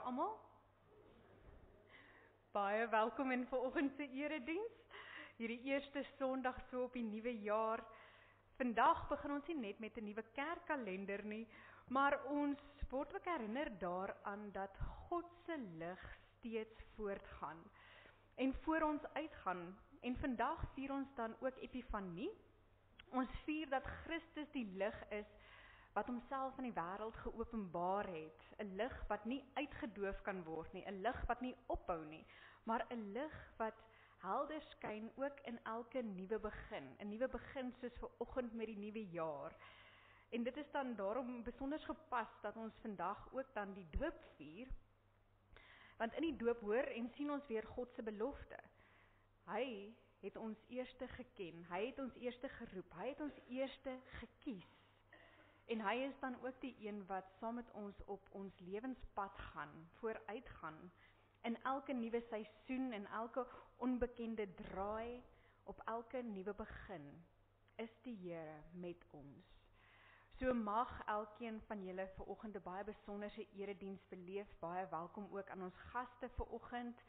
almal. Baie welkom in vanoggend se erediens. Hierdie eerste Sondag so op die nuwe jaar. Vandag begin ons nie net met 'n nuwe kerkkalender nie, maar ons word ook herinner daaraan dat God se lig steeds voortgaan en voor ons uitgaan. En vandag vier ons dan ook Epifanie. Ons vier dat Christus die lig is wat homself aan die wêreld geopenbaar het, 'n lig wat nie uitgedoof kan word nie, 'n lig wat nie ophou nie, maar 'n lig wat helder skyn ook in elke nuwe begin, 'n nuwe begin soos vanoggend met die nuwe jaar. En dit is dan daarom besonder gepas dat ons vandag ook dan die doop vier, want in die doop hoor en sien ons weer God se belofte. Hy het ons eerste geken, hy het ons eerste geroep, hy het ons eerste gekies. En hy is dan ook die een wat saam met ons op ons lewenspad gaan, vooruit gaan, in elke nuwe seisoen, in elke onbekende draai, op elke nuwe begin, is die Here met ons. So mag elkeen van julle vanoggend 'n baie besonderse erediens beleef, baie welkom ook aan ons gaste vanoggend,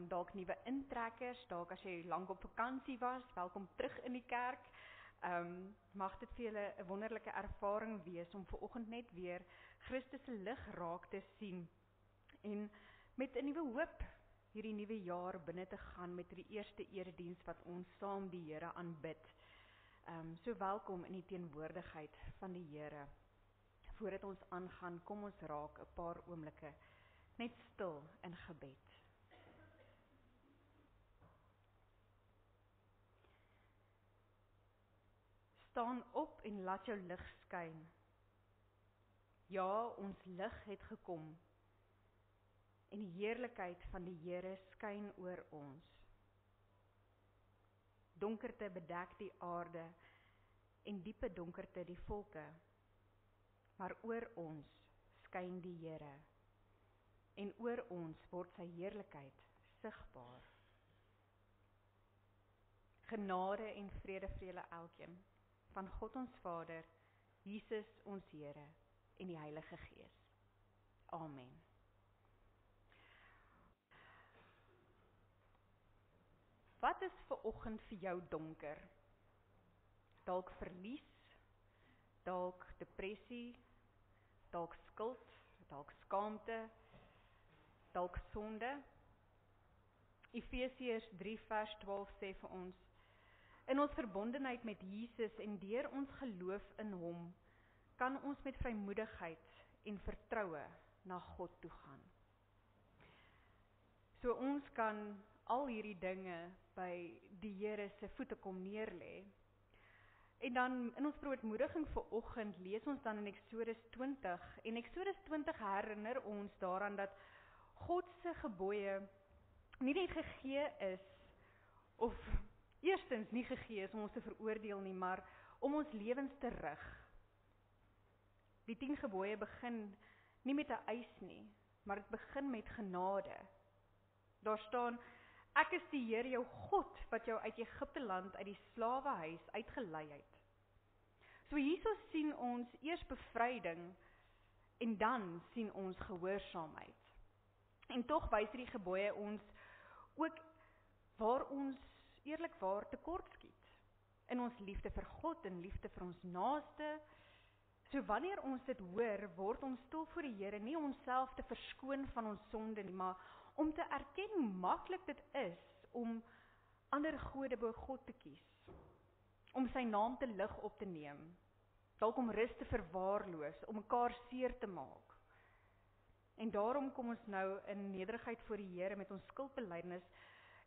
dalk nuwe intrekkers, dalk as jy lank op vakansie was, welkom terug in die kerk. Mag dit vir julle 'n wonderlike ervaring wees om vanoggend net weer Christus se lig raak te sien en met 'n nuwe hoop hierdie nuwe jaar binne te gaan met die eerste erediens wat ons saam die Here aanbid. So welkom in die teenwoordigheid van die Here. Voordat ons aangaan, kom ons raak 'n paar oomblikke net stil in gebed. Staan op en laat jou lig skyn. Ja, ons lig het gekom. En die heerlikheid van die Here skyn oor ons. Donkerte bedek die aarde en diepe donkerte die volke. Maar oor ons skyn die Here. En oor ons word sy heerlikheid sigbaar. Genade en vrede vir julle elkeen. Van God ons Vader, Jesus ons Here en die Heilige Gees. Amen. Wat is vanoggend vir jou donker? Dalk verlies, dalk depressie, dalk skuld, dalk skaamte, dalk sonde. Efesiërs 3 vers 12 sê vir ons: in ons verbondenheid met Jesus en deur ons geloof in hom, kan ons met vrymoedigheid en vertroue na God toe gaan. So ons kan al hierdie dinge by die Here se voete kom neerlê. En dan in ons broodmoediging vanoggend lees ons dan in Eksodus 20. En Eksodus 20 herinner ons daaraan dat God se gebooie nie net gegee is, of eerstens nie gegee is om ons te veroordeel nie, maar om ons lewens te rig. Die 10 gebooie begin nie met 'n eis nie, maar dit begin met genade. Daar staan: ek is die Here jou God wat jou uit Egipte land, uit die slawehuis uitgelei het. So hierso sien ons eers bevryding en dan sien ons gehoorsaamheid. En tog wys hierdie gebooie ons ook waar ons eerlikwaar tekort skiet in ons liefde vir God en liefde vir ons naaste. So wanneer ons dit hoor, word ons stil voor die Here, nie om onsself te verskoon van ons sonde nie, maar om te erken hoe maklik dit is om ander gode bo God te kies, om sy naam te lig op te neem, dalk om rus te verwaarloos, om mekaar seer te maak. En daarom kom ons nou in nederigheid voor die Here met ons skuldbelydenis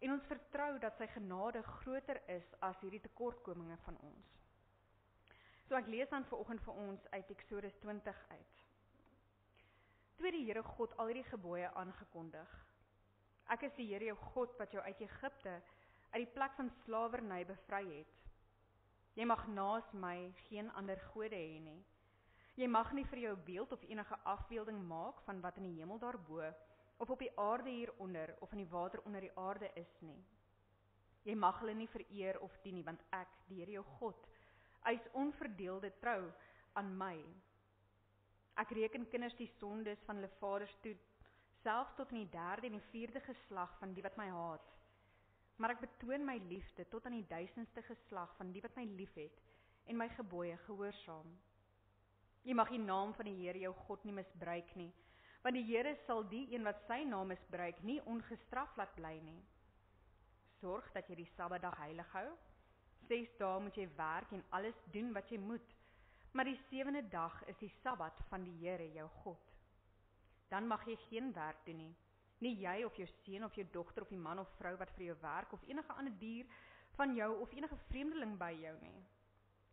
en ons vertrou dat sy genade groter is as hierdie tekortkominge van ons. So ek lees dan vanoggend vir ons uit Eksodus 20 uit. Toe het die Here God al hierdie gebooie aangekondig. Ek is die Here jou God wat jou uit Egipte, uit die plek van slawerny bevry het. Jy mag naas my geen ander gode hê nie. Jy mag nie vir jou beeld of enige afbeelding maak van wat in die hemel daarbo, of op die aarde hieronder, of in die water onder die aarde is nie. Jy mag hulle nie vereer of dien nie, want ek, die Here jou God, eis onverdeelde trou aan my. Ek reken kinders die sondes van hulle vaders toe, selfs tot in die 3de en die 4de geslag van die wat my haat. Maar ek betoon my liefde tot aan die 1000ste geslag van die wat my liefhet en my gebooie gehoorsaam. Jy mag die naam van die Here jou God nie misbruik nie, want die Here sal die een wat sy naam misbruik nie ongestraf laat bly nie. Sorg dat jy die Sabbatdag heilig hou. 6 dae moet jy werk en alles doen wat jy moet, maar die 7de dag is die Sabbat van die Here jou God. Dan mag jy geen werk doen nie. Nie jy of jou seun of jou dogter of die man of vrou wat vir jou werk of enige ander dier van jou of enige vreemdeling by jou nie.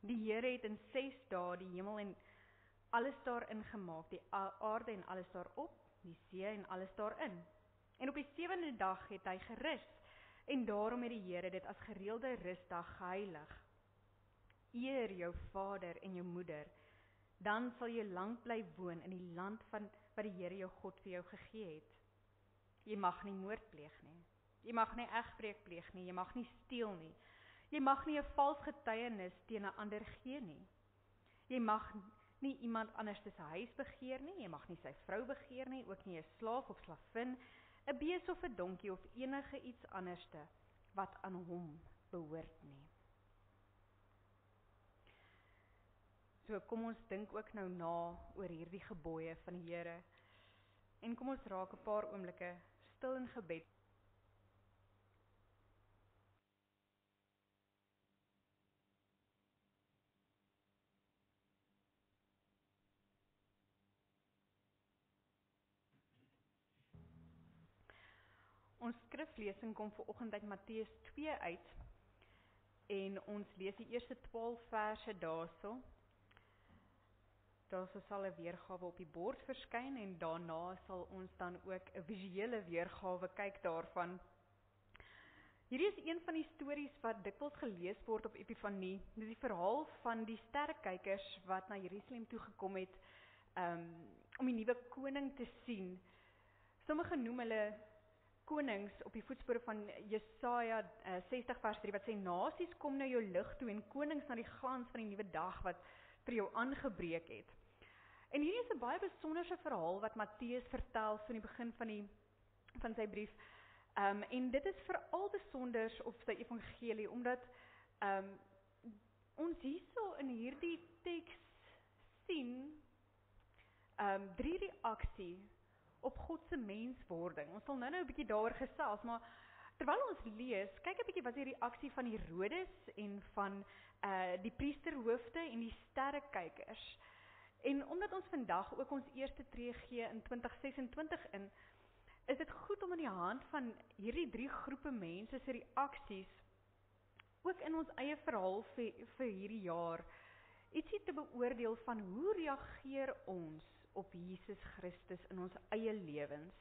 Die Here het in 6 dae die hemel en alles daarin gemaak, die aarde en alles daarop, die see en alles daarin. En op die 7de dag het hy gerus, en daarom het die Here dit as gereelde rusdag geheilig. Eer jou vader en jou moeder, dan sal jy lank bly woon in die land van wat die Here jou God vir jou gegee het. Jy mag nie moord pleeg nie. Jy mag nie egbreek pleeg nie. Jy mag nie steel nie. Jy mag nie 'n vals getuienis teen 'n ander gee nie. Jy mag nie iemand anders se huis begeer nie. Jy mag nie sy vrou begeer nie, ook nie 'n slaaf of slavin, 'n bees of 'n donkie of enige iets anderste wat aan hom behoort nie. So kom ons dink ook nou na oor hierdie gebooie van die Here. En kom ons raak 'n paar oomblikke stil in gebed. Ons skriflesing kom vanoggend uit Matteus 2 uit en ons lees die eerste 12 verse daarso. Daar sal 'n weergawe op die bord verskyn en daarna sal ons dan ook 'n visuele weergawe kyk daarvan. Hierdie is een van die stories wat dikwels gelees word op Epifanie. Dit is die verhaal van die sterrekykers wat na Jerusalem toe gekom het om die nuwe koning te sien. Sommige noem hulle konings op die voetspore van Jesaja 60 vers 3 wat sê nasies kom na jou lig toe en konings na die glans van die nuwe dag wat vir jou aangebreek het. En hierdie is 'n baie besonderse verhaal wat Matteus vertel so in die begin van sy brief. En dit is veral besonders op sy evangelie omdat ons hierso in hierdie teks sien 3 reaksie op God se menswording. Ons sal nou 'n bietjie daaroor gesels, maar terwyl ons lees, kyk 'n bietjie wat is die reaksie van Herodes en van die priesterhoofde en die sterrekykers. En omdat ons vandag ook ons eerste tree gee in 2026 in, is dit goed om aan die hand van hierdie 3 groepe mense se reaksies ook in ons eie verhaal vir hierdie jaar ietsie te beoordeel van hoe reageer ons op Jesus Christus in ons eie lewens.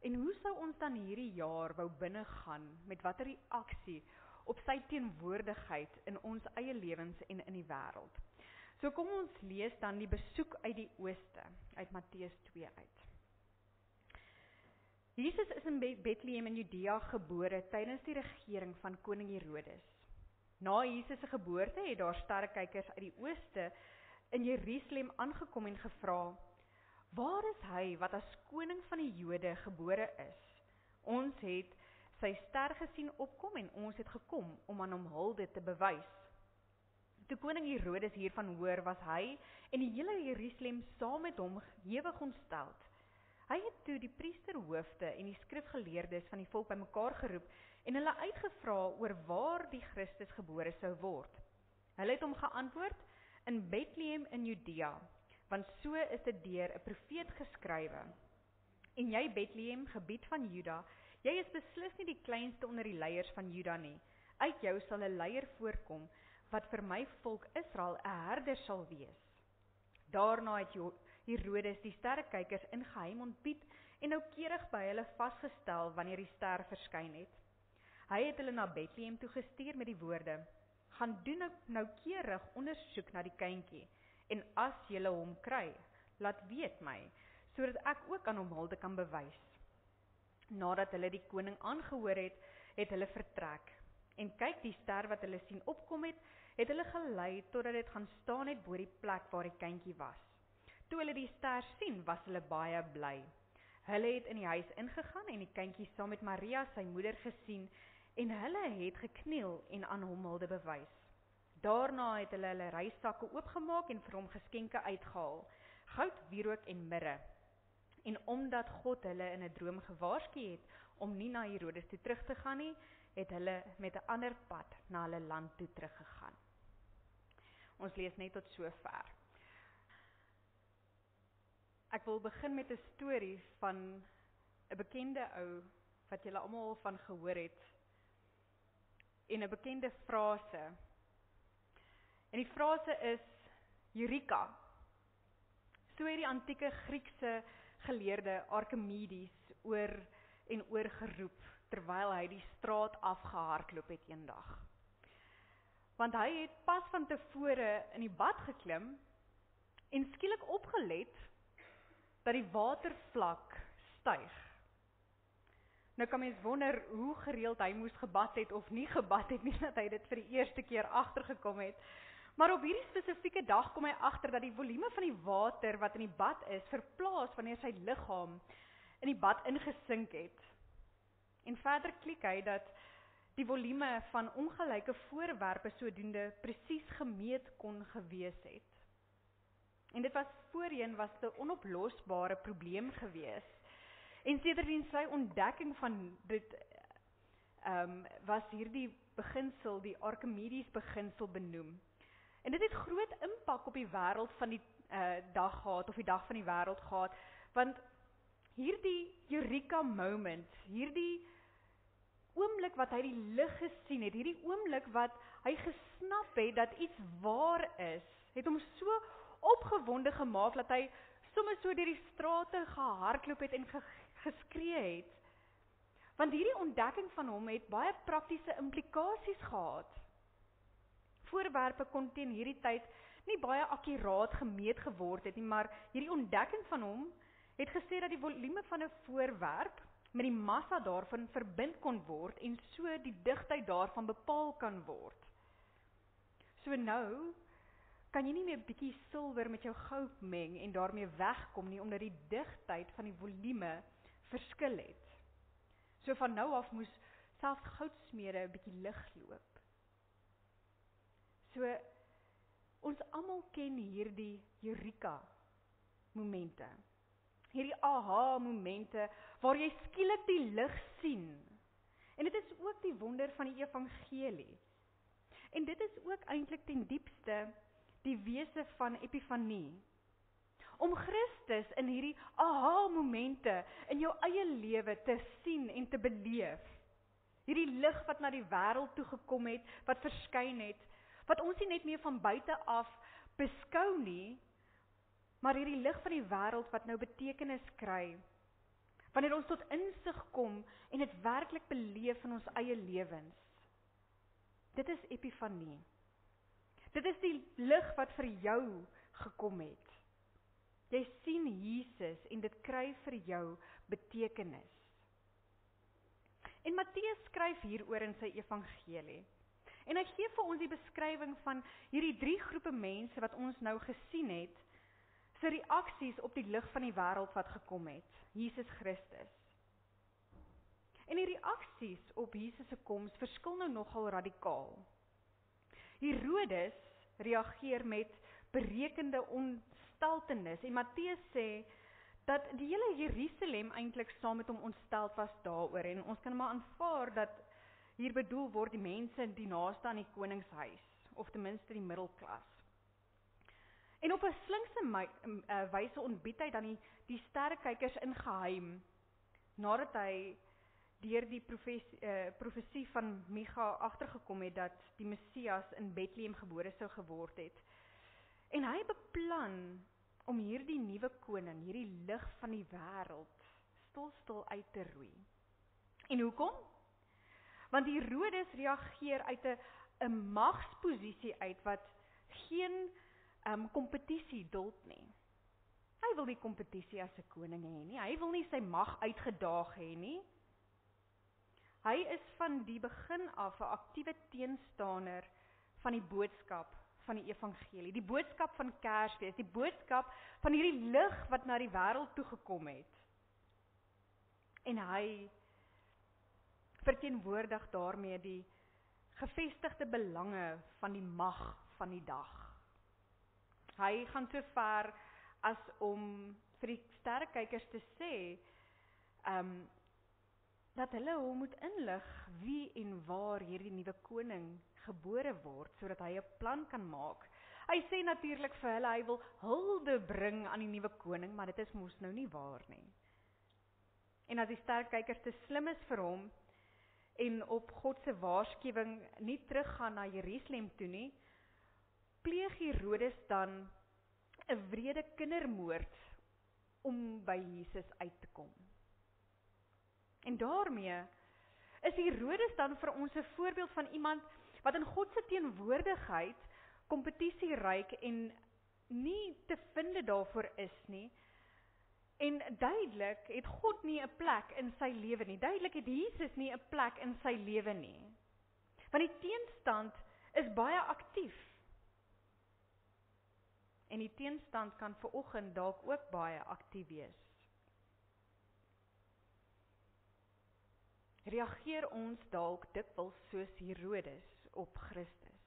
En hoe sou ons dan hierdie jaar wou binnegaan met watter reaksie op sy teenwoordigheid in ons eie lewens en in die wêreld. So kom ons lees dan die besoek uit die ooste uit Matteus 2 uit. Jesus is in Bethlehem in Judea gebore tydens die regering van koning Herodes. Na Jesus se geboorte het daar sterrekykers uit die ooste in Jerusalem aangekom en gevra: "Waar is hy wat as koning van die Jode gebore is? Ons het sy ster gesien opkom en ons het gekom om aan hom hulde te bewys." Toe koning Herodes hiervan hoor, was hy en die hele Jerusalem saam met hom hewig ontsteld. Hy het toe die priesterhoofde en die skrifgeleerdes van die volk bymekaar geroep en hulle uitgevra oor waar die Christus gebore sou word. Hulle het hom geantwoord: "In Bethlehem in Judea, want so is dit deur 'n profeet geskrywe. En jy Bethlehem, gebied van Juda, jy is beslis nie die kleinste onder die leiers van Juda nie. Uit jou sal 'n leier voorkom wat vir my volk Israel 'n herder sal wees." Daarna het Herodes die sterrekykers in geheim ontbied en noukeurig by hulle vasgestel wanneer die ster verskyn het. Hy het hulle na Bethlehem toe gestuur met die woorde: "Gaan doen noukeurig ondersoek na die kindjie en as julle hom kry, laat weet my, sodat ek ook aan hom hulde kan bewys." Nadat hulle die koning aangehoor het, het hulle vertrek. En kyk, die ster wat hulle sien opkom het hulle gelei totdat dit gaan staan het bo die plek waar die kindjie was. Toe hulle die ster sien, was hulle baie bly. Hulle het in die huis ingegaan en die kindjie saam met Maria, sy moeder, gesien en hulle het gekniel en aan hom hulde bewys. Daarna het hulle reissakke oopgemaak en vir hom geskenke uitgehaal, goud, wierook en mirre. En omdat God hulle in 'n droom gewaarsku het om nie na Herodes toe terug te gaan nie, het hulle met 'n ander pad na hulle land toe teruggegaan. Ons lees net tot sover. Ek wil begin met 'n storie van 'n bekende ou wat julle almal van gehoor het en 'n bekende frase. En die frase is Eureka. So het die antieke Griekse geleerde Archimedes oor en oor geroep terwyl hy die straat afgehardloop het eendag. Want hy het pas van tevore in die bad geklim en skielik opgelet dat die watervlak styg. Nou kan mens wonder hoe gereeld hy moes gebad het of nie gebad het nie, dat hy dit vir die eerste keer agtergekom het. Maar op hierdie spesifieke dag kom hy agter dat die volume van die water wat in die bad is, verplaas wanneer sy liggaam in die bad ingesink het. En verder klik hy dat die volume van ongelyke voorwerpe sodoende presies gemeet kon gewees het. En dit was voorheen 'n onoplosbare probleem gewees. En sedertdien sy ontdekking van dit was hierdie beginsel, die Archimedes beginsel benoem. En dit het groot impak op die wêreld van die dag gehad, of die dag van die wêreld gehad, want hierdie Eureka moment, hierdie oomblik wat hy die lig gesien het, hierdie oomblik wat hy gesnap het dat iets waar is, het hom so opgewonde gemaak dat hy sommer so deur die strate gehardloop het en geskree het. Want hierdie ontdekking van hom het baie praktiese implikasies gehad. Voorwerpe kon teen hierdie tyd nie baie akkuraat gemeet geword het nie, maar hierdie ontdekking van hom het gesê dat die volume van 'n voorwerp met die massa daarvan verbind kon word en so die digtheid daarvan bepaal kan word. So nou kan jy nie meer 'n bietjie silwer met jou goud meng en daarmee wegkom nie, omdat die digtheid van die volume verskil het. So van nou af moes selfs goudsmede 'n bietjie lig loop. So ons almal ken hierdie Eureka momente. Hierdie aha momente waar jy skielik die lig sien. En dit is ook die wonder van die evangelie. En dit is ook eintlik ten diepste die wese van Epifanie. Om Christus in hierdie aha momente in jou eie lewe te sien en te beleef. Hierdie lig wat na die wêreld toe gekom het, wat verskyn het, wat ons nie net meer van buite af beskou nie, maar hierdie lig van die wêreld wat nou betekenis kry, wanneer ons tot insig kom en dit werklik beleef in ons eie lewens. Dit is Epifanie. Dit is die lig wat vir jou gekom het. Jy sien Jesus en dit kry vir jou betekenis. En Matteus skryf hieroor in sy evangelie. En hy gee vir ons die beskrywing van hierdie 3 groepe mense wat ons nou gesien het, se reaksies op die lig van die wêreld wat gekom het, Jesus Christus. En die reaksies op Jesus se koms verskil nou nogal radikaal. Herodes reageer met berekende ontsteltenis en Matteus sê dat die hele Jerusalem eintlik saam met hom ontsteld was daaroor en ons kan maar aanvaar dat hier bedoel word die mense die naaste aan die koningshuis, of ten minste die middelklas. En op 'n slinkse wyse ontbied hy dan die sterrekykers in geheim, nadat hy deur die profesie van Micha agtergekom het dat die Messias in Bethlehem gebore sou geword het. En hy beplan om hierdie nuwe koning, hierdie lig van die wêreld, stil uit te roei. En hoekom? Want Herodes reageer uit 'n magsposisie uit wat geen kompetisie duld nie. Hy wil nie kompetisie as 'n koning hê nie. Hy wil nie sy mag uitgedaag hê nie. Hy is van die begin af 'n aktiewe teenstander van die boodskap van die evangelie, die boodskap van Kersfees, die boodskap van hierdie lig wat na die wêreld toe gekom het. En hy verteenwoordig daarmee die gevestigde belange van die mag van die dag. Hy gaan so ver as om vir die sterrekykers te sê, dat hulle hom moet inlig wie en waar hierdie nuwe koning gebore word, sodat hy 'n plan kan maak. Hy sê natuurlik vir hulle, hy wil hulde bring aan die nuwe koning, maar dit is mos nou nie waar nie. En as die sterrekykers te slim is vir hom, en op God se waarskuwing nie teruggaan na Jerusalem toe nie, pleeg Herodes dan 'n wrede kindermoord om by Jesus uit te kom. En daarmee is Herodes dan vir ons 'n voorbeeld van iemand wat in God se teenwoordigheid kompetisieryk en nie te vinde daarvoor is nie. En duidelik het God nie 'n plek in sy lewe nie. Duidelik het Jesus nie 'n plek in sy lewe nie. Want die teenstand is baie aktief. En die teenstand kan vanoggend dalk ook baie aktief wees. Reageer ons dalk dikwels soos Herodes op Christus,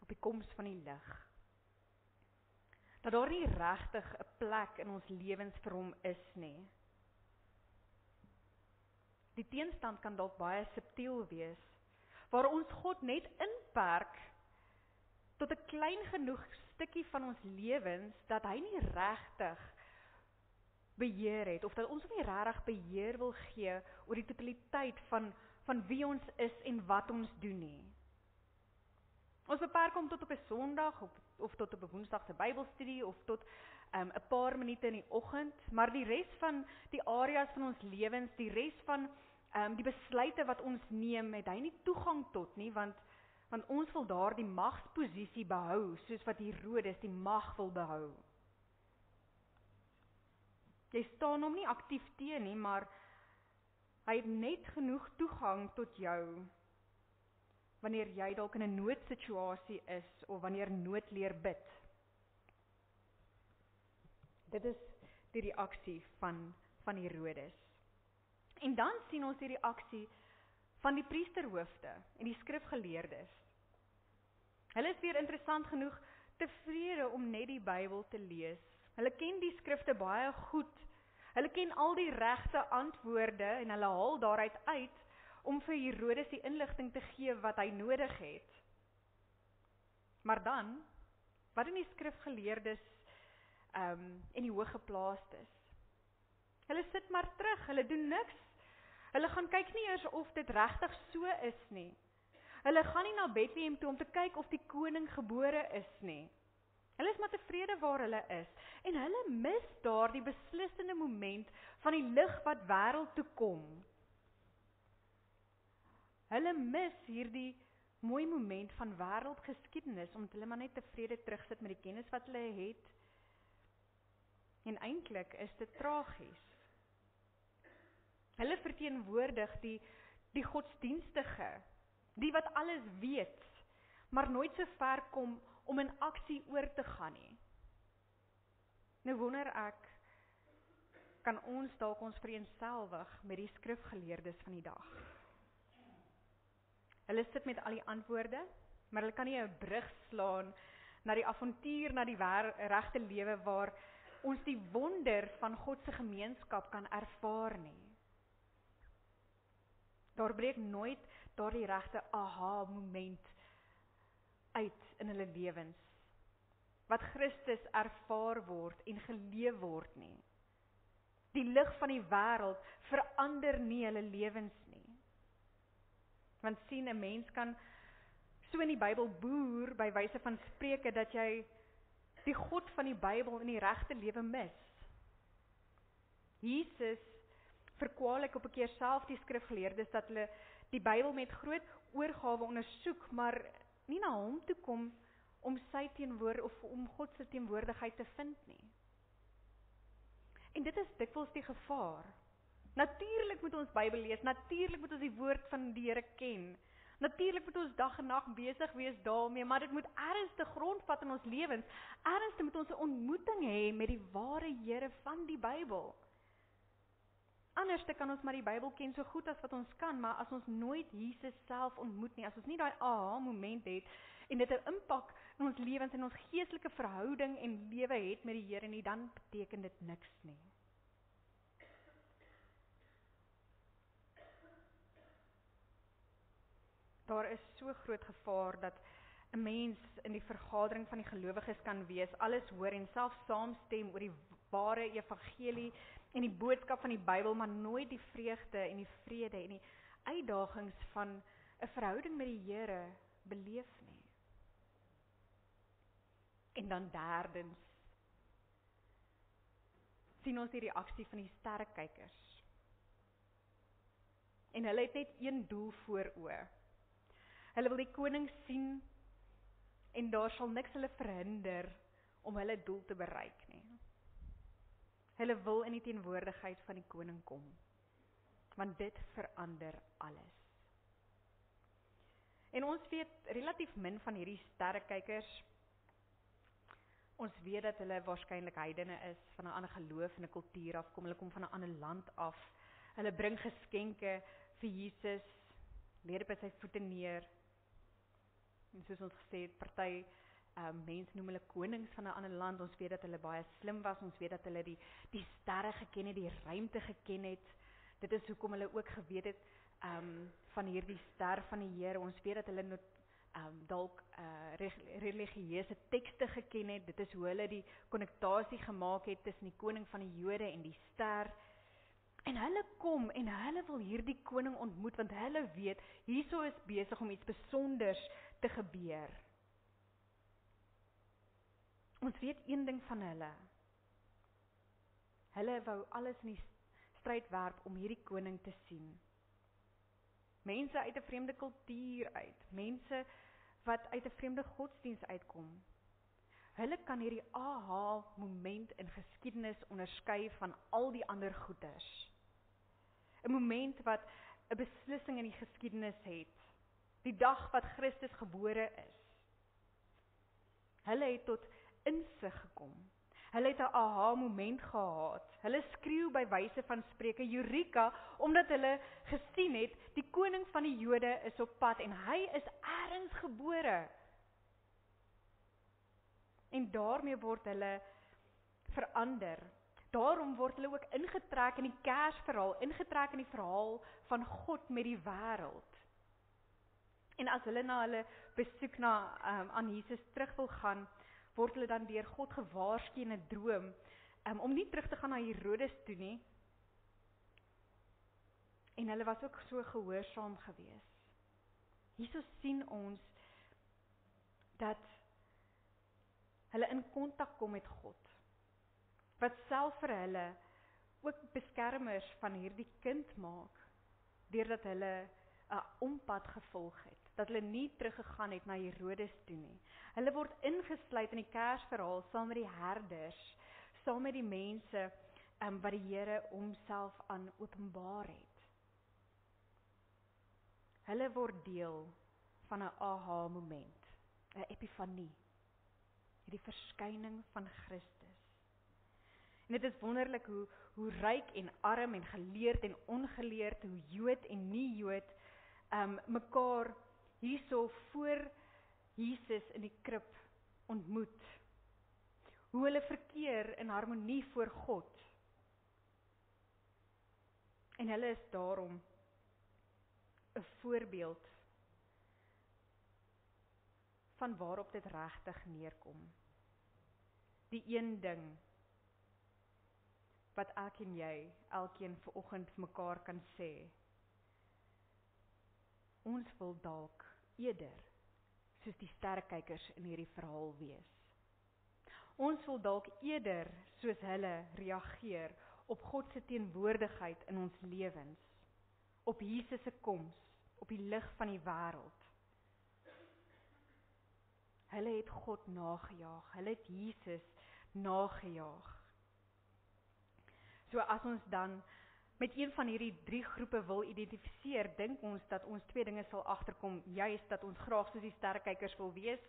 op die koms van die lig? Dat daar nie regtig 'n plek in ons lewens vir hom is nie. Die teenstand kan dalk baie subtiel wees, waar ons God net inperk tot 'n klein genoeg stukkie van ons lewens, dat hy nie regtig beheer het, of dat ons nie regtig beheer wil gee oor die totaliteit van wie ons is en wat ons doen nie. Ons beperk hom tot op 'n Sondag, of tot op 'n Woensdag se Bybelstudie, of tot 'n paar minute in die oggend, maar die res van die areas van ons lewens, die res van die besluite wat ons neem, het hy nie toegang tot nie, want ons wil daar die magsposisie behou, soos wat Herodes die mag wil behou. Jy staan hom nie aktief teen nie, maar hy het net genoeg toegang tot jou, wanneer jy dalk in 'n noodsituasie is, of wanneer noodleer bid. Dit is die reaksie van Herodes. En dan sien ons die reaksie van die priesterhoofde en die skrifgeleerdes. Hulle is weer interessant genoeg tevrede om net die Bybel te lees. Hulle ken die skrifte baie goed. Hulle ken al die regte antwoorde en hulle haal daaruit uit om vir Herodes die inligting te gee wat hy nodig het. Maar dan, wat doen die skrifgeleerdes en die hooggeplaastes? Hulle sit maar terug, hulle doen niks. Hulle gaan kyk nie eers of dit regtig so is nie. Hulle gaan nie na Bethlehem toe om te kyk of die koning gebore is nie. Hulle is maar tevrede waar hulle is. En hulle mis daar die beslissende moment van die lig wat wêreld toe kom. Hulle mis hierdie mooi moment van wêreldgeskiedenis, omdat hulle maar net tevrede terugsit met die kennis wat hulle het. En eintlik is dit tragies. Hulle verteenwoordig die godsdienstige, die wat alles weet, maar nooit so ver kom om in aksie oor te gaan nie. Nou wonder ek, kan ons dalk ons vereenselwig met die skrifgeleerdes van die dag? Hulle sit met al die antwoorde, maar hulle kan nie 'n brug slaan na die avontuur, na die regte lewe waar ons die wonder van God se gemeenskap kan ervaar nie. Daar breek nooit daardie regte aha moment uit in hulle lewens, wat Christus ervaar word en geleef word nie. Die lig van die wêreld verander nie hulle lewens nie. Want sien, 'n mens kan so in die Bybel boer, by wyse van Spreuke, dat jy die God van die Bybel in die regte lewe mis. Jesus verkwalik op 'n keer self die skrifgeleerdes dat hulle die Bybel met groot oorgawe ondersoek, maar nie na hom toe kom om sy teenwoord of om God se teenwoordigheid te vind nie. En dit is dikwels die gevaar. Natuurlik moet ons Bybel lees, natuurlik moet ons die woord van die Here ken. Natuurlik moet ons dag en nag besig wees daarmee, maar dit moet ergens te grondvat in ons lewens. Ergens moet ons 'n ontmoeting hê met die ware Here van die Bybel. anders kan ons maar die Bybel ken so goed as wat ons kan, maar as ons nooit Jesus self ontmoet nie, as ons nie daai aha moment het en dit 'n impak in ons lewens en ons geestelike verhouding en lewe het met die Here nie, dan beteken dit niks nie. Daar is so groot gevaar dat 'n mens in die vergadering van die gelowiges kan wees, alles hoor en self saamstem oor die ware evangelie en die boodskap van die Bybel, maar nooit die vreugde en die vrede en die uitdagings van 'n verhouding met die Here beleef nie. En dan derdens sien ons die reaksie van die sterrekykers. En hulle het net een doel voor oë. Hulle wil die koning sien en daar sal niks hulle verhinder om hulle doel te bereik nie. Hulle wil in die teenwoordigheid van die koning kom, want dit verander alles. En ons weet relatief min van hierdie sterrekykers. Ons weet dat hulle waarskynlik heidene is, van 'n ander geloof en 'n kultuur afkom, hulle kom van 'n ander land af. Hulle bring geskenke vir Jesus, lê dit by sy voete neer. En soos ons gesê het, party mense noem hulle konings van 'n ander land. Ons weet dat hulle baie slim was, ons weet dat hulle die sterre geken het, die ruimte geken het. Dit is hoekom hulle ook geweet het van hierdie ster van die Here. Ons weet dat hulle dalk religieuse tekste geken het. Dit is hoe hulle die konnektasie gemaak het tussen die koning van die Jode en die ster. En hulle kom en hulle wil hierdie koning ontmoet, want hulle weet, hierso is besig om iets besonders te gebeur. Ons weet een ding van hulle. Hulle wou alles in die stryd werp om hierdie koning te sien. Mense uit 'n vreemde kultuur uit, mense wat uit 'n vreemde godsdiens uitkom. Hulle kan hierdie aha moment in geskiedenis onderskei van al die ander goeters. 'n Moment wat 'n beslissing in die geskiedenis het. Die dag wat Christus gebore is. Hulle het tot insig gekom. Hulle het 'n aha moment gehad. Hulle skreeu by wyse van Spreuke Eureka, omdat hulle gesien het, die koning van die Jode is op pad en hy is ergens gebore. En daarmee word hulle verander. Daarom word hulle ook ingetrek in die Kersverhaal, ingetrek in die verhaal van God met die wêreld. En as hulle na hulle besoek aan Jesus terug wil gaan, word hulle dan deur God gewaarsku in 'n droom, om nie terug te gaan na Herodes toe nie. En hulle was ook so gehoorsaam gewees. Hierso sien ons dat hulle in kontak kom met God, wat self vir hulle ook beskermers van hierdie kind maak, deurdat hulle 'n ompad gevolg het, dat hulle nie teruggegaan het na Herodes toe nie. Hulle word ingesluit in die Kersverhaal saam met die herders, saam met die mense wat die Here homself aan openbaar het. Hulle word deel van 'n aha moment, 'n epifanie, die verskyning van Christus. En dit is wonderlik hoe ryk en arm en geleerd en ongeleerd, hoe Jood en nie Jood mekaar hierso voor Jesus in die krib ontmoet. Hoe hulle verkeer in harmonie voor God. En hulle is daarom 'n voorbeeld van waarop dit regtig neerkom. Die een ding wat ek en jy elkeen vanoggend vir mekaar kan sê. Ons wil dalk eerder soos die sterrekykers in hierdie verhaal wees. Ons wil dalk eerder soos hulle reageer op God se teenwoordigheid in ons lewens, op Jesus se koms, op die lig van die wêreld. Hulle het God nagejaag, hulle het Jesus nagejaag. So as ons dan met een van hierdie 3 groepe wil identifiseer, dink ons dat ons 2 dinge sal agterkom, juist dat ons graag soos die sterrekykers wil wees.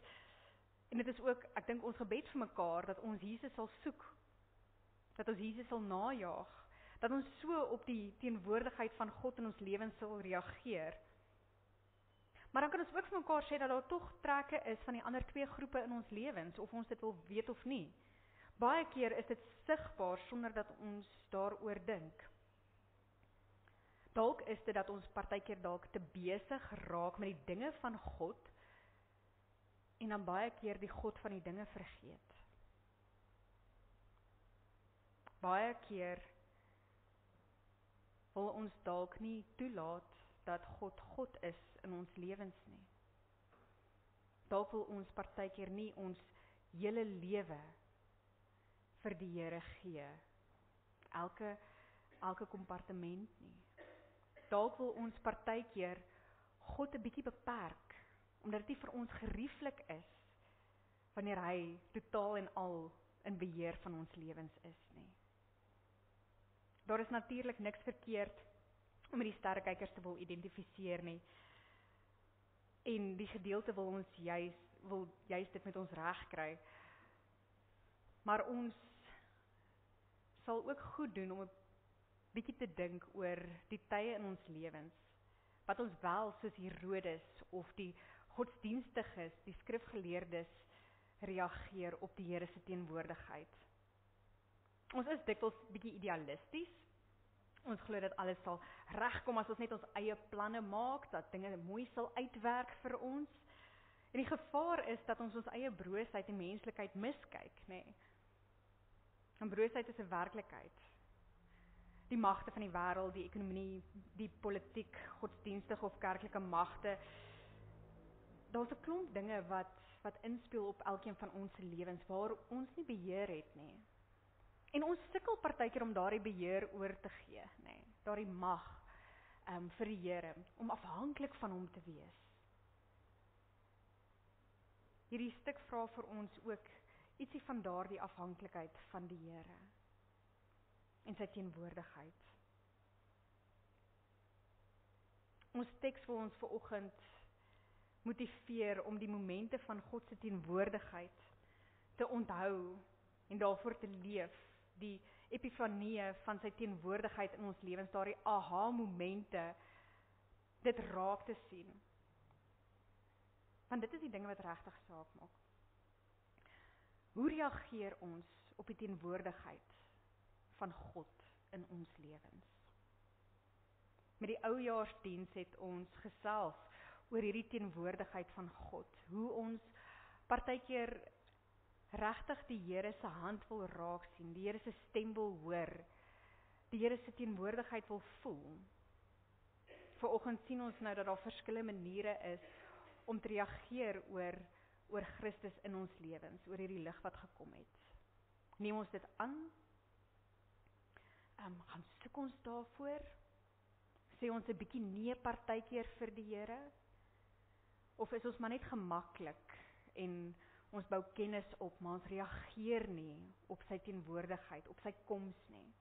En dit is ook, ek dink ons gebed vir mekaar, dat ons Jesus sal soek, dat ons Jesus sal najaag, dat ons so op die teenwoordigheid van God in ons lewens sal reageer. Maar dan kan ons ook vir mekaar sê dat daar tog trekke is van die ander twee groepe in ons lewens, of ons dit wil weet of nie. Baie keer is dit sigbaar sonder dat ons daaroor dink. Dalk is dit dat ons partykeer dalk te besig raak met die dinge van God en dan baie keer die God van die dinge vergeet. Baie keer wil ons dalk nie toelaat dat God is in ons lewens nie. Dalk wil ons partykeer nie ons hele lewe vir die Here gee. Elke kompartement nie. Dalk wil ons partykeer God 'n bietjie beperk, omdat dit nie vir ons gerieflik is wanneer hy totaal en al in beheer van ons lewens is nie. Daar is natuurlik niks verkeerd om met die sterrekykers te wil identifiseer nie. En die gedeelte wil ons juist dit met ons reg kry. Maar ons sal ook goed doen om 'n bietjie te dink oor die tye in ons lewens, wat ons wel soos Herodes of die godsdienstiges, die skrifgeleerdes reageer op die Here se teenwoordigheid. Ons is dikwels bietjie idealisties. Ons glo dat alles sal regkom as ons net ons eie planne maak, dat dinge mooi sal uitwerk vir ons. En die gevaar is dat ons eie broosheid en menslikheid miskyk, nê. En broosheid is 'n werklikheid. Die magte van die wêreld, die ekonomie, die politiek, godsdienstige of kerklike magte, daar's 'n klomp dinge wat inspel op elkeen van ons se lewens waar ons nie beheer het nie. En ons sukkel partykeer om daardie beheer oor te gee, nê. Daardie mag vir die Here om afhanklik van hom te wees. Hierdie stuk vra vir ons ook ietsie van daardie afhanklikheid van die Here en sy teenwoordigheid. Ons teks wil ons vanoggend motiveer om die momente van God se teenwoordigheid te onthou en daarvoor te leef, die epifanie van sy teenwoordigheid in ons lewens, daardie aha-momente, dit raak te sien. Want dit is die ding wat regtig saak maak. Hoe reageer ons op die teenwoordigheid van God in ons lewens? Met die oujaarsdiens het ons gesels oor hierdie teenwoordigheid van God, hoe ons partykeer regtig die Here se hand wil raak sien, die Here se stem wil hoor, die Here se teenwoordigheid wil voel. Vanoggend sien ons nou dat daar verskillende maniere is om te reageer oor Christus in ons lewens, oor hierdie lig wat gekom het. Neem ons dit aan? Gaan soek ons daarvoor? Sê ons 'n bietjie nee partykeer vir die Here? Of is ons maar net gemaklik en ons bou kennis op, maar ons reageer nie op sy teenwoordigheid, op sy koms nie.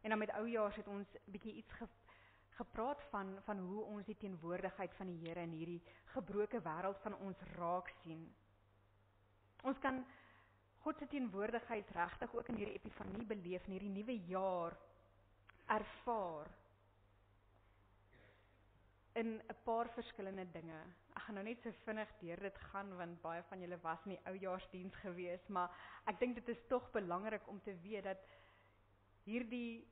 En dan met oujaars het ons 'n bietjie iets gepraat van hoe ons die teenwoordigheid van die Here in hierdie gebroke wêreld van ons raak sien. Ons kan God se teenwoordigheid regtig ook in hierdie epifanie beleef, in hierdie nuwe jaar ervaar in 'n paar verskillende dinge. Ek gaan nou net so vinnig deur dit gaan, want baie van julle was in die oujaarsdiens gewees, maar ek dink dit is tog belangrik om te weet dat hierdie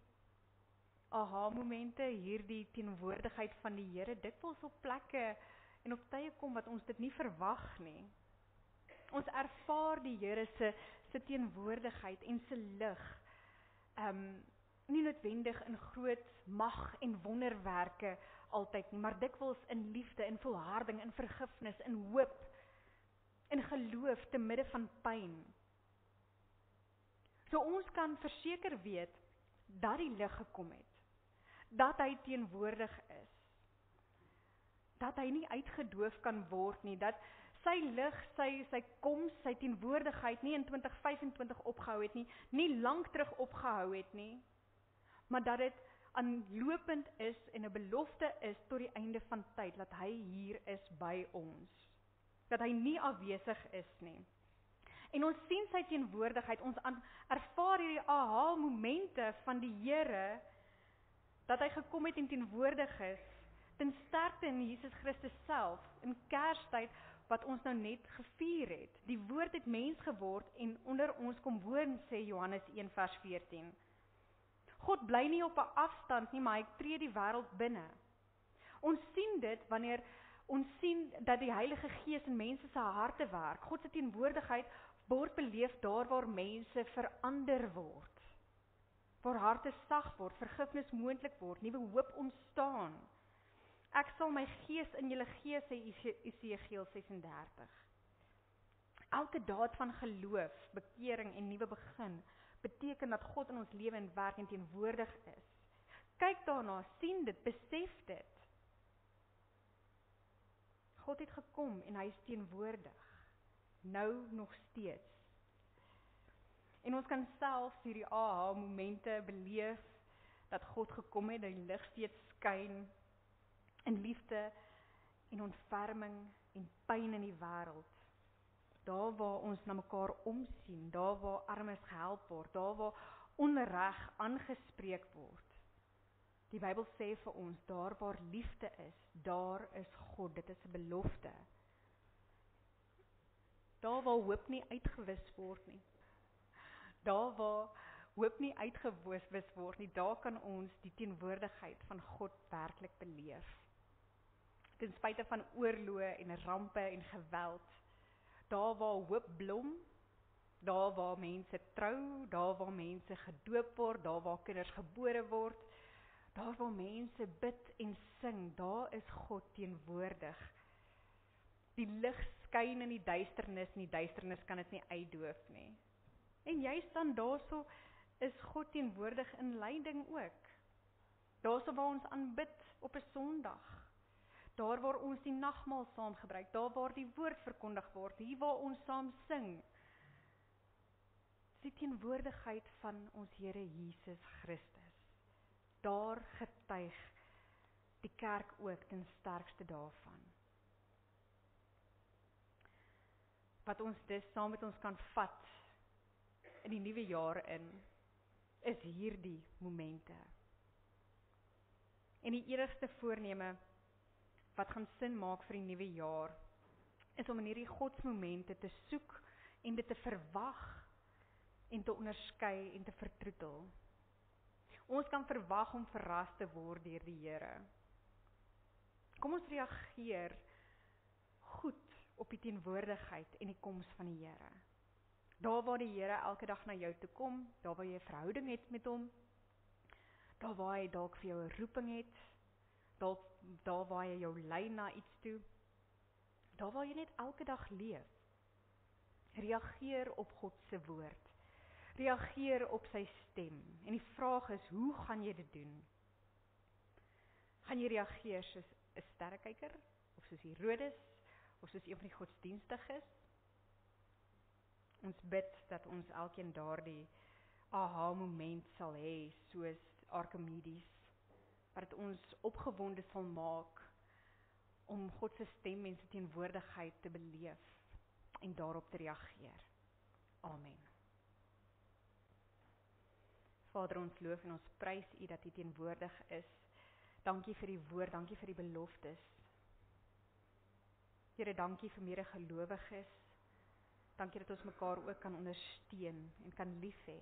aha-momente, hierdie teenwoordigheid van die Here dikwels op plekke en op tye kom wat ons dit nie verwag nie. Ons ervaar die Here se teenwoordigheid en se lig, nie noodwendig in groot mag en wonderwerke altyd nie, maar dikwels in liefde, in volharding, in vergifnis, in hoop, in geloof te midde van pyn. So ons kan verseker weet dat die lig gekom het, dat hy teenwoordig is, dat hy nie uitgedoof kan word nie, dat sy lig, sy koms, sy teenwoordigheid nie in 2025 opgehou het nie, nie lank terug opgehou het nie, maar dat dit aanlopend is en 'n belofte is tot die einde van tyd, dat hy hier is by ons, dat hy nie afwesig is nie. En ons sien sy teenwoordigheid, ons ervaar hierdie aha momente van die Here, dat hy gekom het en teenwoordig is, ten sterkte in Jesus Christus self, in Kerstyd, wat ons nou net gevier het. Die woord het mens geword en onder ons kom woon, sê Johannes 1 vers 14. God bly nie op 'n afstand nie, maar hy tree die wêreld binne. Ons sien dit wanneer ons sien dat die Heilige Gees in mense se harte werk. God se teenwoordigheid word beleef daar waar mense verander word. Waar harte sag word, vergifnis moontlik word, nuwe hoop ontstaan. Ek sal my gees in julle gee, sê Esegiel 36. Elke daad van geloof, bekering en nuwe begin beteken dat God in ons lewe en werk en teenwoordig is. Kyk daarna, sien dit, besef dit. God het gekom en hy is teenwoordig. Nou nog steeds. En ons kan selfs hierdie aha momente beleef dat God gekom het, dat die lig steeds skyn in liefde en ontferming en pyn in die wêreld. Daar waar ons na mekaar omsien, daar waar armes gehelp word, daar waar onreg aangespreek word. Die Bybel sê vir ons, daar waar liefde is, daar is God. Dit is 'n belofte. Daar waar hoop nie uitgewis word nie. Daar waar hoop nie uitgewis word nie, daar kan ons die teenwoordigheid van God werklik beleef. Ten spyte van oorloë en rampe en geweld, daar waar hoop blom, daar waar mense trou, daar waar mense gedoop word, daar waar kinders gebore word, daar waar mense bid en sing, daar is God teenwoordig. Die lig skyn in die duisternis en die duisternis kan dit nie uitdoof nie. En juist dan daarso is God teenwoordig in lyding ook. Daarso waar ons aanbid op 'n Sondag. Daar waar ons die nagmaal saam gebruik, daar waar die woord verkondig word, hier waar ons saam sing. Dis die teenwoordigheid van ons Here Jesus Christus. Daar getuig die kerk ook ten sterkste daarvan. Wat ons dus saam met ons kan vat in die nuwe jaar in, is hierdie momente. En die enigste voorneme wat gaan sin maak vir die nuwe jaar, is om in hierdie godsmomente te soek en dit te verwag en te onderskei en te vertroetel. Ons kan verwag om verras te word deur die Here. Kom ons reageer goed op die teenwoordigheid en die koms van die Here. Daar waar die Here elke dag na jou toe kom, daar waar jy 'n verhouding het met hom, daar waar hy dalk vir jou 'n roeping het, daar waar hy jou lei na iets toe, daar waar jy net elke dag leef. Reageer op God se woord. Reageer op sy stem. En die vraag is, hoe gaan jy dit doen? Gaan jy reageer soos 'n sterrekyker, of soos Herodes, of soos een van die godsdienstiges? Ons bid dat ons elkeen daardie aha moment sal hê, soos Archimedes, wat dit ons opgewonde sal maak om God se stem en sy teenwoordigheid te beleef en daarop te reageer. Amen. Vader, ons loof en ons prys U dat U teenwoordig is. Dankie vir die woord, dankie vir die beloftes. Here, dankie vir medegelowiges. Dankie dat ons mekaar ook kan ondersteun en kan lief hê.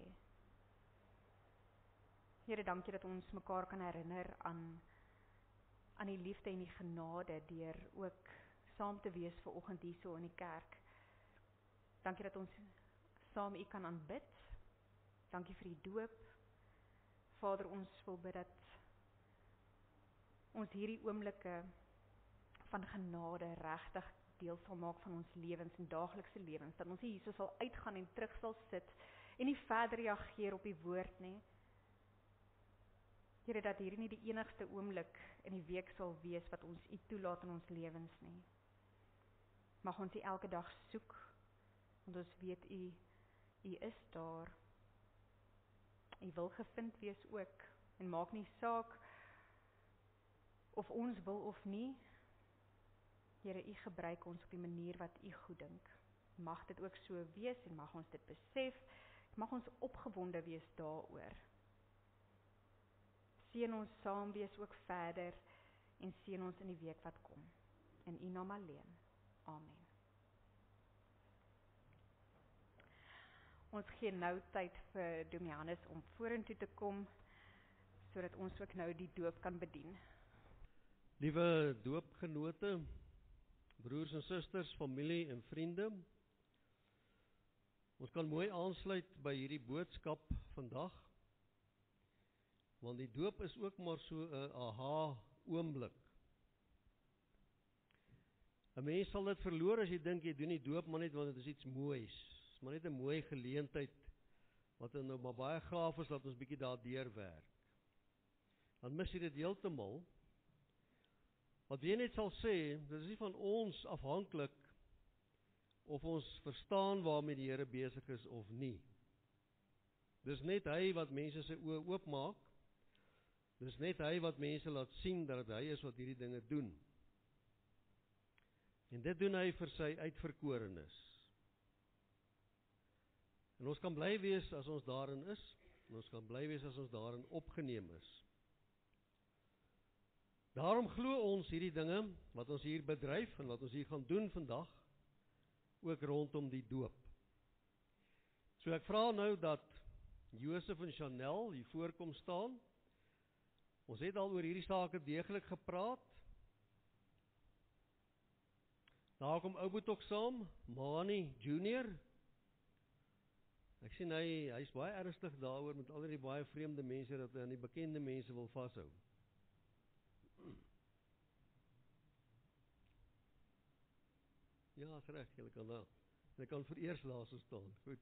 Here, dankie dat ons mekaar kan herinner aan die liefde en die genade deur ook saam te wees vanoggend hierso in die kerk. Dankie dat ons saam U kan aanbid. Dankie vir die doop. Vader, ons wil bid dat ons hierdie oomblikke van genade regtig deel sal maak van ons lewens en daaglikse lewens, dat ons nie hierso sal uitgaan en terug sal sit en nie verder reageer op die woord nie. Here, dat hierdie nie die enigste oomblik in die week sal wees wat ons U toelaat in ons lewens nie. Mag ons U elke dag soek, want ons weet U is daar. U wil gevind wees ook, en maak nie saak of ons wil of nie. Here, U gebruik ons op die manier wat U goed dink. Mag dit ook so wees en mag ons dit besef, mag ons opgewonde wees daaroor. Seën ons saam wees ook verder en seën ons in die week wat kom. In U naam alleen. Amen. Ons gee nou tyd vir Dominee Hannes om vorentoe te kom, sodat ons ook nou die doop kan bedien. Liewe doopgenote, broers en susters, familie en vriende, ons kan mooi aansluit by hierdie boodskap vandag, want die doop is ook maar so 'n aha oomblik. 'n Mens sal dit verloor as jy dink jy doen die doop maar net want dit is iets moois. Dit is maar net 'n mooi geleentheid wat nou maar baie gaaf is dat ons bietjie daardeur werk. Dan mis jy dit heeltemal. Wat jy net sal sê, dit is nie van ons afhanklik of ons verstaan waarmee die Here besig is of nie. Dis net hy wat mense se oë oopmaak. Dis net hy wat mense laat sien dat hy is wat hierdie dinge doen. En dit doen hy vir sy uitverkorenes. En ons kan bly wees as ons daarin is, en ons kan bly wees as ons daarin opgeneem is. Daarom glo ons hierdie dinge wat ons hier bedryf en wat ons hier gaan doen vandag, ook rondom die doop. So ek vra nou dat Josef en Chanel hier voorkom staan. Ons het al oor hierdie sake deeglik gepraat. Daar kom Ouboet ook saam, Mani Junior. Ek sien hy's baie ernstig daaroor met al die baie vreemde mense dat hy aan die bekende mense wil vashou. Ja, is reg, julle kan daar. Jy kan vir eers laas staan. Goed.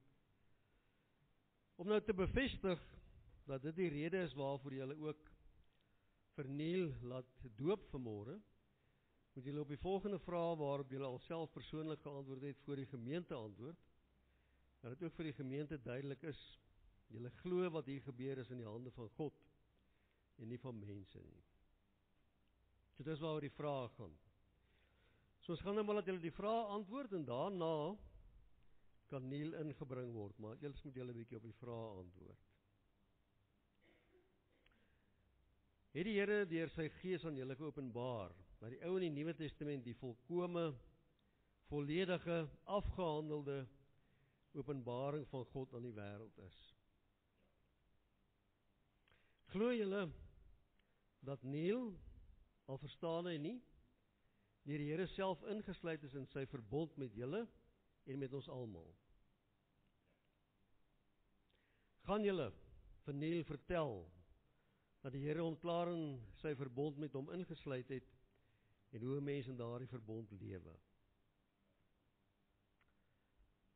Om nou te bevestig dat dit die rede is waarvoor julle ook verniel laat doop vanmôre, moet julle op die volgende vraag waarop julle alself persoonlik geantwoord het voor die gemeente antwoord, dat dit ook vir die gemeente duidelik is, julle glo wat hier gebeur is in die hande van God en nie van mense nie. So dis waaroor die vraag gaan. So ons gaan nou maar dat julle die vraag antwoord en daarna kan Neil ingebring word, maar eers moet julle 'n bietjie op die vraag antwoord. Het die Here deur sy Gees aan julle geopenbaar dat die Ou en die Nuwe Testament die volkome, volledige, afgehandelde openbaring van God aan die wêreld is? Glo julle dat Neil, al verstaan hy nie, deur die Here self ingesluit is in sy verbond met julle en met ons almal? Gaan julle vir Neil vertel dat die Here hom klaar in sy verbond met hom ingesluit het en hoe mense in daardie verbond lewe?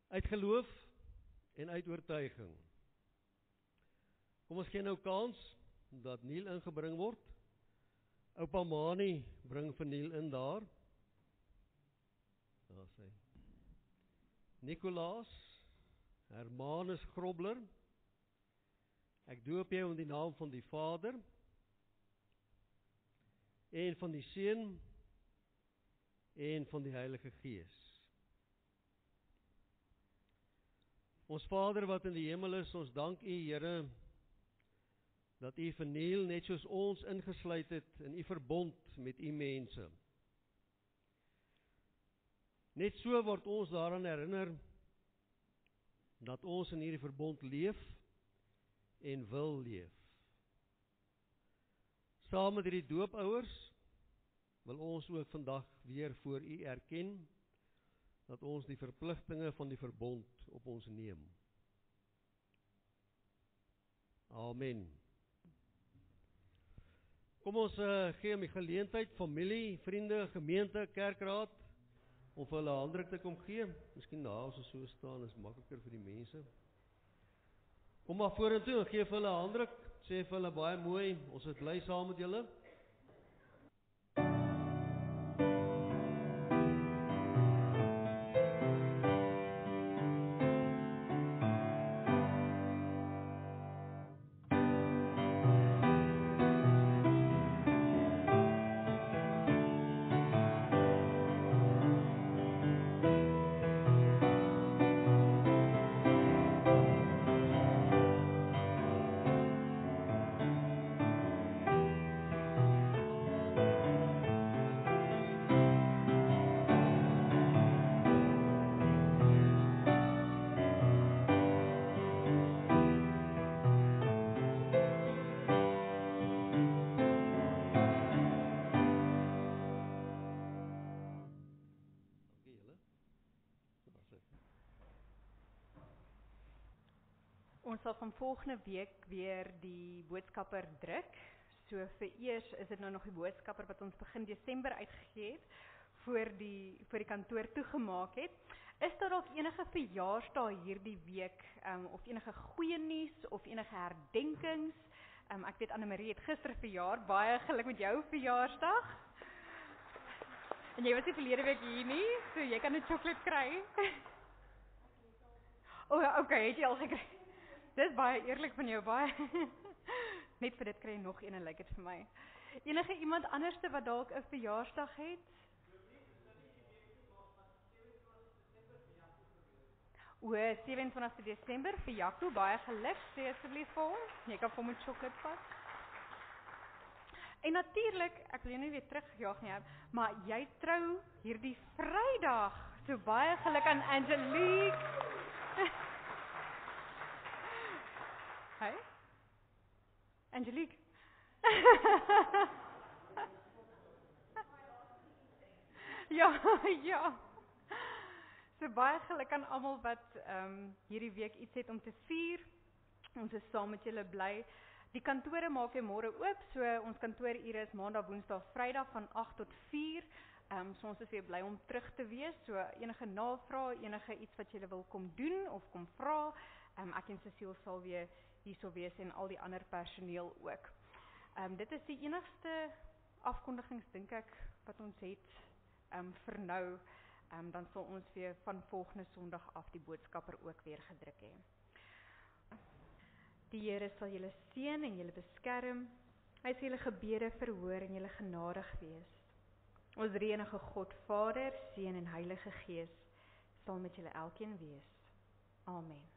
Uit geloof en uit oortuiging. Kom ons gee nou kans dat Neil ingebring word. Oupa Mani bring vir Neil in daar. Daar sê Nicolaas Hermanus Grobler, ek doop jou in die naam van die Vader en van die Seun en van die Heilige Gees. Ons Vader wat in die hemel is, ons dank U, Here, dat U vir Neil net soos ons ingesluit het in U verbond met U mense. Net so word ons daaraan herinner dat ons in hierdie verbond leef en wil leef. Saam met hierdie doopouers wil ons ook vandag weer voor U erken dat ons die verpligtinge van die verbond op ons neem. Amen. Kom ons gee hom die geleentheid, familie, vriende, gemeente, kerkraad, om vir hulle handdruk te kom gee. Miskien daar as ons so staan, is makliker vir die mense. Kom maar vorentoe en gee vir hulle handdruk, sê vir hulle baie mooi, ons is bly saam met julle. Ons sal van volgende week weer die boodskapper druk. So vir eers is dit nou nog die boodskapper wat ons begin Desember uitgegee het voor die kantoor toegemaak het. Is daar dalk enige verjaarsdae hierdie week of enige goeie nuus of enige herdenkings? Ek weet Anne-Marie het gister verjaar, baie geluk met jou verjaarsdag. En jy was nie verlede week hier nie, so jy kan 'n sjokolade kry. Okay, het jy al gekry? Dis baie eerlik van jou, baie. Net vir dit kry jy nog een, lyk dit vir my. Enige iemand anderste wat dalk 'n verjaarsdag het? O, 27 Desember vir Jaco, baie geluk, sê asseblief vir hom. Jy kan vir hom 'n sjokolade vat. En natuurlik, ek wil jou nie weer terugjaag nie, maar jy trou hierdie Vrydag. So baie geluk aan Angelique. Hey? Angelique. Ja. So baie geluk aan almal wat hierdie week iets het om te vier. Ons is saam met julle bly. Die kantore maak weer môre oop, so ons kantoorure is Maandag, Woensdag, Vrydag van 8 tot 4. So ons is weer bly om terug te wees. So enige navrae, enige iets wat julle wil kom doen of kom vra, ek en Cecile sal weer hierso wees en al die ander personeel ook. Dit is die enigste afkondigings dink ek wat ons het vir nou. Dan sal ons weer van volgende Sondag af die boodskapper ook weer gedruk hê. Die Here sal julle seën en julle beskerm. Hy sal julle gebede verhoor en julle genadig wees. Ons drie-enige God, Vader, Seun en Heilige Gees sal met julle elkeen wees. Amen.